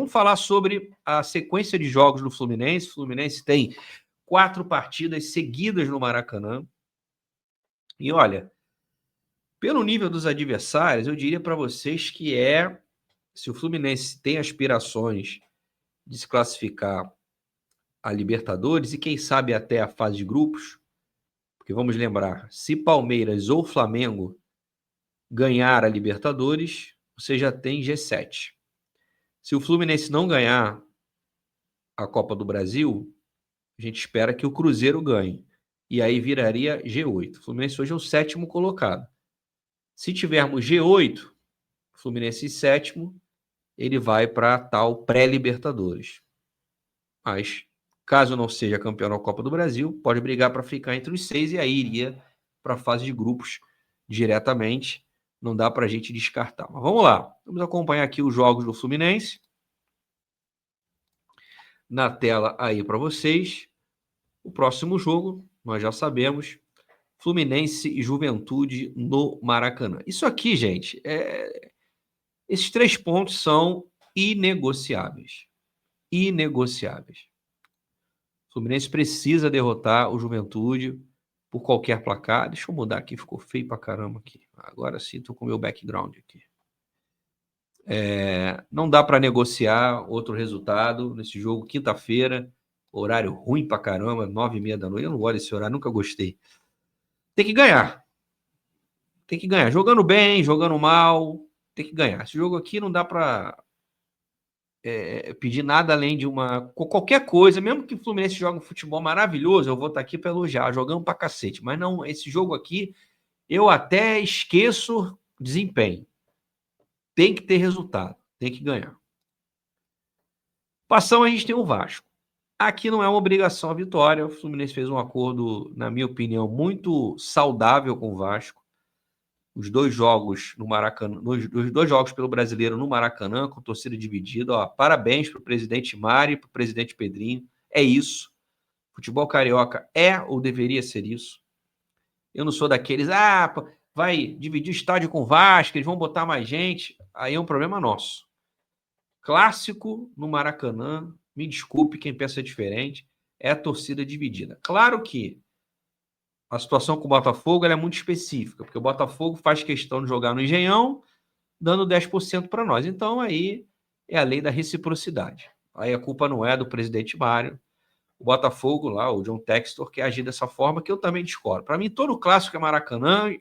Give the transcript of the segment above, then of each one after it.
vamos falar sobre a sequência de jogos do Fluminense. O Fluminense tem 4 partidas seguidas no Maracanã. E olha, pelo nível dos adversários, eu diria para vocês que se o Fluminense tem aspirações de se classificar a Libertadores e quem sabe até a fase de grupos, porque vamos lembrar, se Palmeiras ou Flamengo ganhar a Libertadores, você já tem G7. Se o Fluminense não ganhar a Copa do Brasil, a gente espera que o Cruzeiro ganhe. E aí viraria G8. O Fluminense hoje é o 7º colocado. Se tivermos G8, Fluminense em 7º, ele vai para tal pré-Libertadores. Mas, caso não seja campeão da Copa do Brasil, pode brigar para ficar entre os 6 e aí iria para a fase de grupos diretamente. Não dá para a gente descartar. Mas vamos lá. Vamos acompanhar aqui os jogos do Fluminense. Na tela aí para vocês. O próximo jogo, nós já sabemos, Fluminense e Juventude no Maracanã. Isso aqui, gente, esses 3 pontos são inegociáveis. Inegociáveis. O Fluminense precisa derrotar o Juventude por qualquer placar. Deixa eu mudar aqui, ficou feio pra caramba aqui. Agora sim, tô com o meu background aqui. Não dá para negociar outro resultado nesse jogo, quinta-feira, horário ruim pra caramba, 9h30 da noite. Eu não gosto desse horário, nunca gostei. Tem que ganhar. Tem que ganhar. Jogando bem, jogando mal, tem que ganhar. Esse jogo aqui não dá para pedir nada além de qualquer coisa, mesmo que o Fluminense jogue um futebol maravilhoso, eu vou estar aqui para elogiar, jogando pra cacete. Mas não, esse jogo aqui, eu até esqueço desempenho. Tem que ter resultado, tem que ganhar. Passão, a gente tem o Vasco. Aqui não é uma obrigação a vitória. O Fluminense fez um acordo, na minha opinião, muito saudável com o Vasco. Os 2 jogos no Maracanã, os 2 jogos pelo Brasileiro no Maracanã, com torcida dividida. Ó, parabéns para o presidente Mário e para o presidente Pedrinho. É isso. Futebol carioca é ou deveria ser isso. Eu não sou daqueles, vai dividir o estádio com o Vasco, eles vão botar mais gente. Aí é um problema nosso. Clássico no Maracanã, me desculpe quem pensa diferente, é a torcida dividida. Claro que a situação com o Botafogo é muito específica, porque o Botafogo faz questão de jogar no Engenhão, dando 10% para nós. Então, aí é a lei da reciprocidade. Aí a culpa não é do presidente Mário. O Botafogo, lá, o John Textor, quer agir dessa forma, que eu também discordo. Para mim, todo clássico é Maracanã,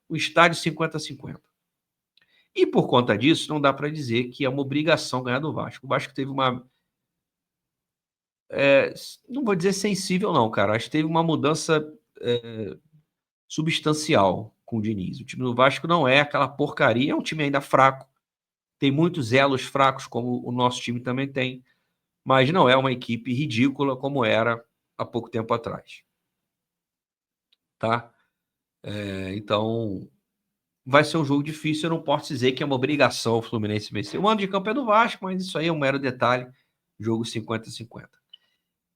o estádio 50-50. E por conta disso, não dá para dizer que é uma obrigação ganhar do Vasco. O Vasco teve uma... não vou dizer sensível, não, cara. Acho que teve uma mudança substancial com o Diniz. O time do Vasco não é aquela porcaria, é um time ainda fraco, tem muitos elos fracos, como o nosso time também tem, mas não é uma equipe ridícula como era há pouco tempo atrás. Tá? Então, vai ser um jogo difícil, eu não posso dizer que é uma obrigação o Fluminense vencer. O mando de campo é do Vasco, mas isso aí é um mero detalhe, jogo 50-50.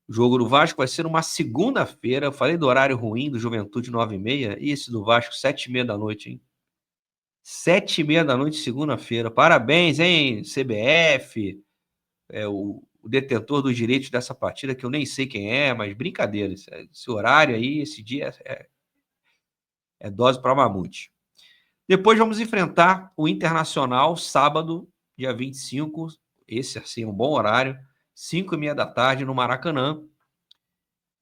O jogo do Vasco vai ser uma segunda-feira. Eu falei do horário ruim do Juventude 9h30 e esse do Vasco 7h30 da noite, hein? 7h30 da noite, segunda-feira. Parabéns, hein, CBF, o detentor dos direitos dessa partida, que eu nem sei quem é, mas brincadeira. Esse horário aí, esse dia é dose para mamute. Depois vamos enfrentar o Internacional, sábado, dia 25. Esse, assim, é um bom horário. 5h30 da tarde, no Maracanã.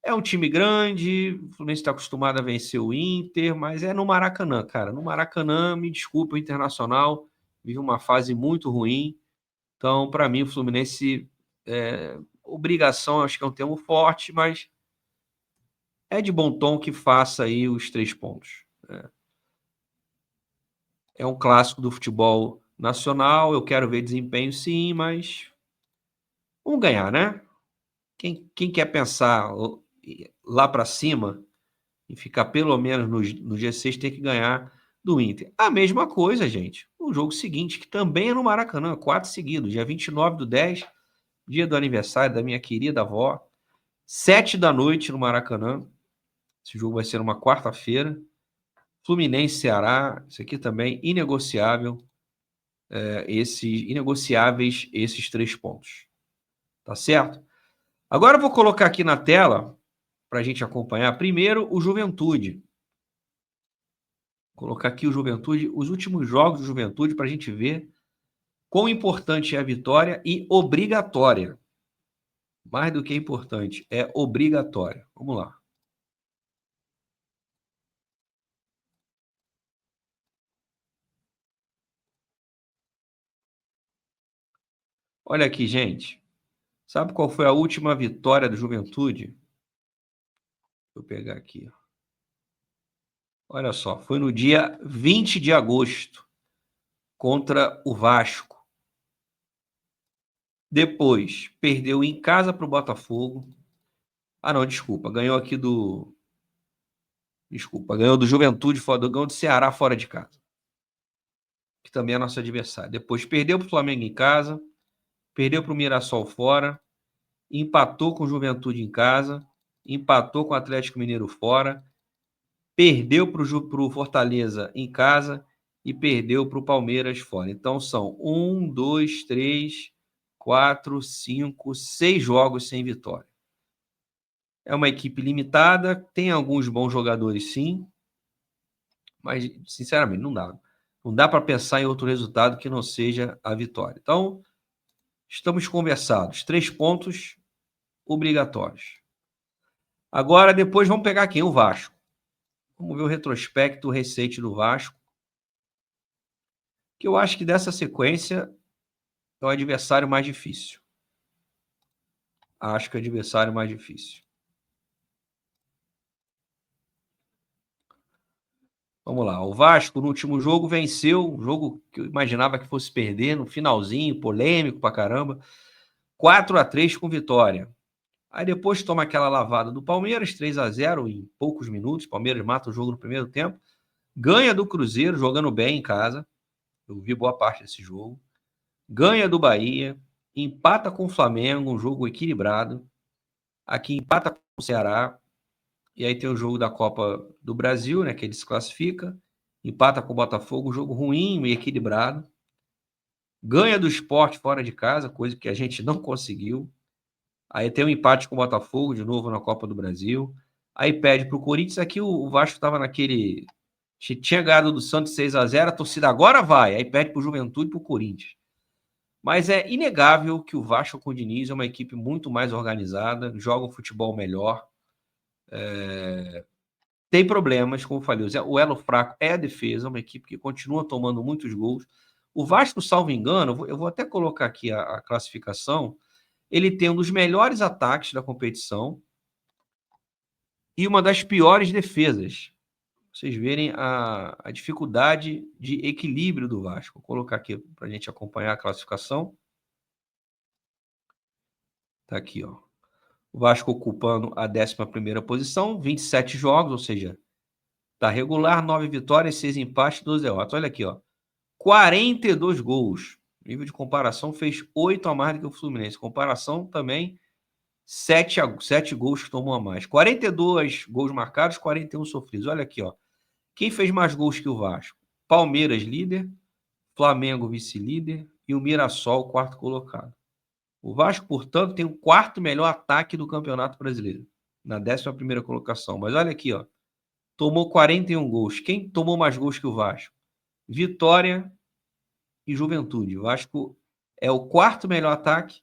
É um time grande, o Fluminense está acostumado a vencer o Inter, mas é no Maracanã, cara. No Maracanã, me desculpa, o Internacional vive uma fase muito ruim. Então, para mim, o Fluminense, obrigação, acho que é um termo forte, mas é de bom tom que faça aí os 3 pontos. É um clássico do futebol nacional, eu quero ver desempenho sim, mas vamos ganhar, né? Quem quer pensar lá para cima e ficar pelo menos no G6 tem que ganhar do Inter. A mesma coisa, gente, o jogo seguinte, que também é no Maracanã, 4 seguidos, dia 29/10, dia do aniversário da minha querida avó, 7 da noite no Maracanã. Esse jogo vai ser uma quarta-feira. Fluminense, Ceará, isso aqui também inegociável. esses inegociáveis, esses 3 pontos. Tá certo? Agora eu vou colocar aqui na tela, para a gente acompanhar, primeiro o Juventude. Vou colocar aqui o Juventude, os últimos jogos do Juventude, para a gente ver quão importante é a vitória e obrigatória. Mais do que importante, é obrigatória. Vamos lá. Olha aqui, gente. Sabe qual foi a última vitória do Juventude? Deixa eu pegar aqui. Olha só, foi no dia 20 de agosto, contra o Vasco. Depois, perdeu em casa para o Botafogo. Ah, não, desculpa. Ganhou aqui do. Desculpa, ganhou do Juventude, ganhou do Ceará fora de casa, que também é nosso adversário. Depois, perdeu para o Flamengo em casa, perdeu para o Mirassol fora, empatou com o Juventude em casa, empatou com o Atlético Mineiro fora, perdeu para o Fortaleza em casa e perdeu para o Palmeiras fora. Então são 1, 2, 3, 4, 5, 6 jogos sem vitória. É uma equipe limitada, tem alguns bons jogadores sim, mas sinceramente não dá. Não dá para pensar em outro resultado que não seja a vitória. Então, estamos conversados. 3 pontos obrigatórios. Agora, depois vamos pegar quem? O Vasco. Vamos ver o retrospecto recente do Vasco, que eu acho que dessa sequência é o adversário mais difícil. Acho que é o adversário mais difícil. Vamos lá. O Vasco, no último jogo, venceu. Um jogo que eu imaginava que fosse perder, no finalzinho, polêmico pra caramba. 4-3 com vitória. Aí depois toma aquela lavada do Palmeiras, 3-0 em poucos minutos. Palmeiras mata o jogo no primeiro tempo. Ganha do Cruzeiro, jogando bem em casa. Eu vi boa parte desse jogo. Ganha do Bahia. Empata com o Flamengo, um jogo equilibrado. Aqui empata com o Ceará. E aí tem o jogo da Copa do Brasil, né, que ele se classifica. Empata com o Botafogo, um jogo ruim e equilibrado. Ganha do Sport fora de casa, coisa que a gente não conseguiu. Aí tem um empate com o Botafogo, de novo na Copa do Brasil. Aí perde para o Corinthians. Aqui o Vasco estava naquele... Tinha ganhado do Santos 6-0, a torcida agora vai. Aí perde para o Juventude e para o Corinthians. Mas é inegável que o Vasco com o Diniz é uma equipe muito mais organizada, joga um futebol melhor. Tem problemas, como eu falei, o elo fraco é a defesa, uma equipe que continua tomando muitos gols. O Vasco, salvo engano, eu vou até colocar aqui a classificação, ele tem um dos melhores ataques da competição e uma das piores defesas. Vocês verem a dificuldade de equilíbrio do Vasco. Vou colocar aqui para a gente acompanhar a classificação. Está aqui, ó. O Vasco ocupando a 11ª posição, 27 jogos, ou seja, está regular, 9 vitórias, 6 empates, 12 derrotas. Olha aqui, ó. 42 gols. Nível de comparação, fez 8 a mais do que o Fluminense. Comparação também, 7 gols que tomou a mais. 42 gols marcados, 41 sofridos. Olha aqui, ó. Quem fez mais gols que o Vasco? Palmeiras, líder. Flamengo, vice-líder. E o Mirassol, quarto colocado. O Vasco, portanto, tem o quarto melhor ataque do Campeonato Brasileiro. Na 11ª colocação. Mas olha aqui, ó. Tomou 41 gols. Quem tomou mais gols que o Vasco? Vitória e Juventude. O Vasco é o quarto melhor ataque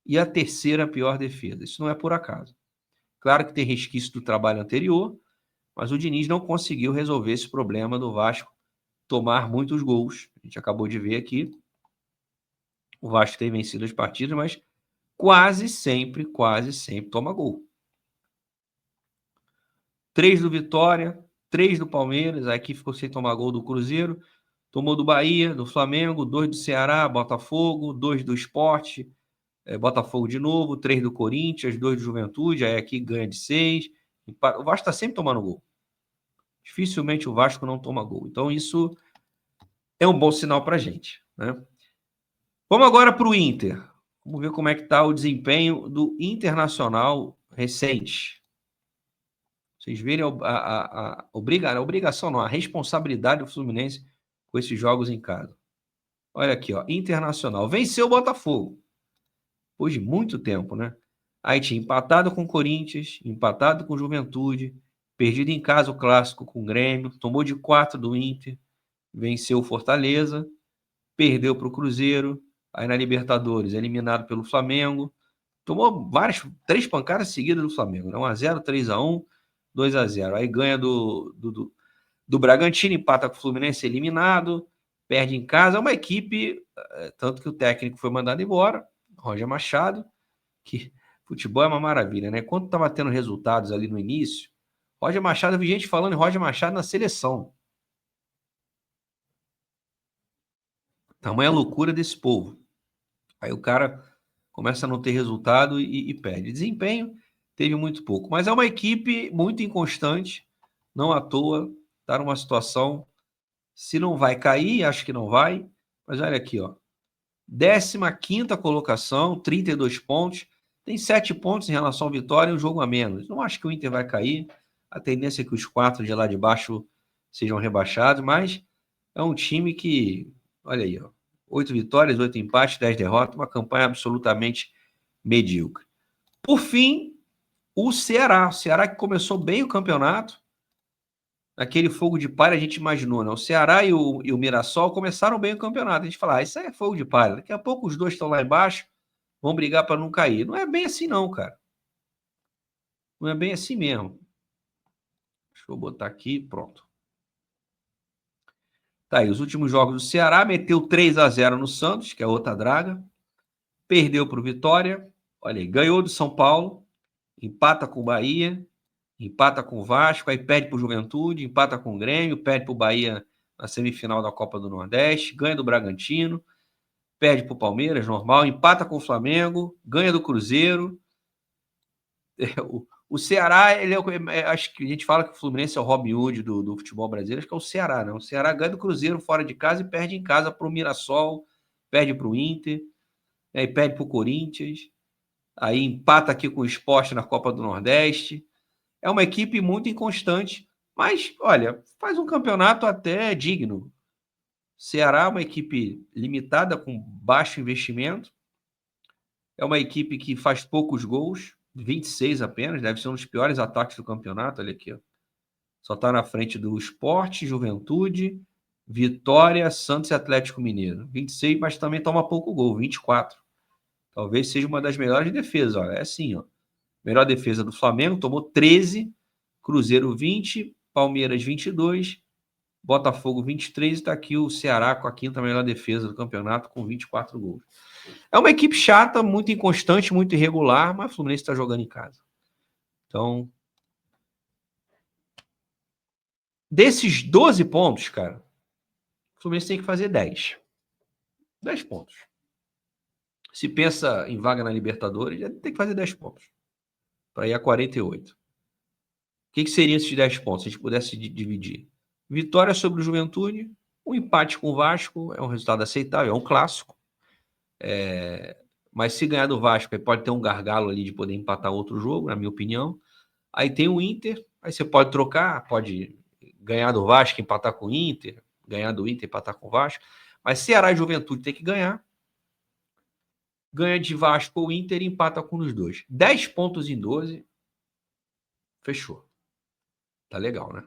e a terceira pior defesa. Isso não é por acaso. Claro que tem resquício do trabalho anterior, mas o Diniz não conseguiu resolver esse problema do Vasco tomar muitos gols. A gente acabou de ver aqui. O Vasco tem vencido as partidas, mas quase sempre toma gol. 3 do Vitória, 3 do Palmeiras, aqui ficou sem tomar gol do Cruzeiro, tomou do Bahia, do Flamengo, 2 do Ceará, Botafogo, 2 do Sport, Botafogo de novo, 3 do Corinthians, 2 do Juventude, aí aqui ganha de 6. O Vasco está sempre tomando gol. Dificilmente o Vasco não toma gol. Então isso é um bom sinal para a gente, né? Vamos agora para o Inter. Vamos ver como é que está o desempenho do Internacional recente. Vocês verem a obrigação, não, a responsabilidade do Fluminense com esses jogos em casa. Olha aqui, ó. Internacional. Venceu o Botafogo. Depois de muito tempo, né? Aí tinha empatado com o Corinthians, empatado com o Juventude, perdido em casa o clássico com o Grêmio, tomou de 4 do Inter, venceu o Fortaleza, perdeu para o Cruzeiro, aí na Libertadores, eliminado pelo Flamengo, tomou três pancadas seguidas do Flamengo, né? 1x0, 3x1, 2x0. Aí ganha do Bragantino, empata com o Fluminense, eliminado, perde em casa. É uma equipe, tanto que o técnico foi mandado embora, Roger Machado, que futebol é uma maravilha, né? Quando estava tendo resultados ali no início, Roger Machado, eu vi gente falando em Roger Machado na seleção. Tamanha loucura desse povo. Aí o cara começa a não ter resultado e perde. Desempenho teve muito pouco. Mas é uma equipe muito inconstante, não à toa, está numa situação. Se não vai cair, acho que não vai. Mas olha aqui, ó. 15ª colocação, 32 pontos. Tem 7 pontos em relação à vitória e um jogo a menos. Não acho que o Inter vai cair. A tendência é que os 4 de lá de baixo sejam rebaixados, mas é um time que, olha aí, ó, 8 vitórias, 8 empates, 10 derrotas, uma campanha absolutamente medíocre. Por fim, o Ceará. O Ceará que começou bem o campeonato, aquele fogo de palha a gente imaginou, né? O Ceará e o Mirassol começaram bem o campeonato. A gente fala, isso aí é fogo de palha. Daqui a pouco os dois estão lá embaixo, vão brigar para não cair. Não é bem assim, não, cara. Não é bem assim mesmo. Deixa eu botar aqui, pronto. Tá aí, os últimos jogos do Ceará meteu 3x0 no Santos, que é outra draga. Perdeu para o Vitória. Olha aí, ganhou do São Paulo, empata com o Bahia, empata com o Vasco, aí perde para o Juventude, empata com o Grêmio, perde para o Bahia na semifinal da Copa do Nordeste, ganha do Bragantino, perde para o Palmeiras, normal, empata com o Flamengo, ganha do Cruzeiro. O Ceará, acho que a gente fala que o Fluminense é o Robin Hood do futebol brasileiro, acho que é o Ceará, né? O Ceará ganha do Cruzeiro fora de casa e perde em casa para o Mirassol, perde para o Inter, aí perde para o Corinthians, aí empata aqui com o Sport na Copa do Nordeste. É uma equipe muito inconstante, mas, olha, faz um campeonato até digno. Ceará é uma equipe limitada, com baixo investimento. É uma equipe que faz poucos gols, 26 apenas, deve ser um dos piores ataques do campeonato. Olha aqui, ó. Só está na frente do Sport, Juventude, Vitória, Santos e Atlético Mineiro. 26, mas também toma pouco gol, 24. Talvez seja uma das melhores defesas. Olha, é assim, ó. Melhor defesa do Flamengo, tomou 13, Cruzeiro 20, Palmeiras 22, Botafogo 23 e está aqui o Ceará com a quinta melhor defesa do campeonato com 24 gols. É uma equipe chata, muito inconstante, muito irregular, mas o Fluminense está jogando em casa. Então, desses 12 pontos, cara, o Fluminense tem que fazer 10. 10 pontos. Se pensa em vaga na Libertadores, já tem que fazer 10 pontos para ir a 48. O que seriam esses 10 pontos, se a gente pudesse dividir? Vitória sobre o Juventude, um empate com o Vasco é um resultado aceitável, é um clássico. Mas se ganhar do Vasco, aí pode ter um gargalo ali de poder empatar outro jogo, na minha opinião. Aí tem o Inter, aí você pode trocar, pode ganhar do Vasco, empatar com o Inter, ganhar do Inter, empatar com o Vasco. Mas Ceará e Juventude tem que ganhar. Ganha de Vasco ou Inter e empata com os dois. 10 pontos em 12. Fechou. Tá legal, né?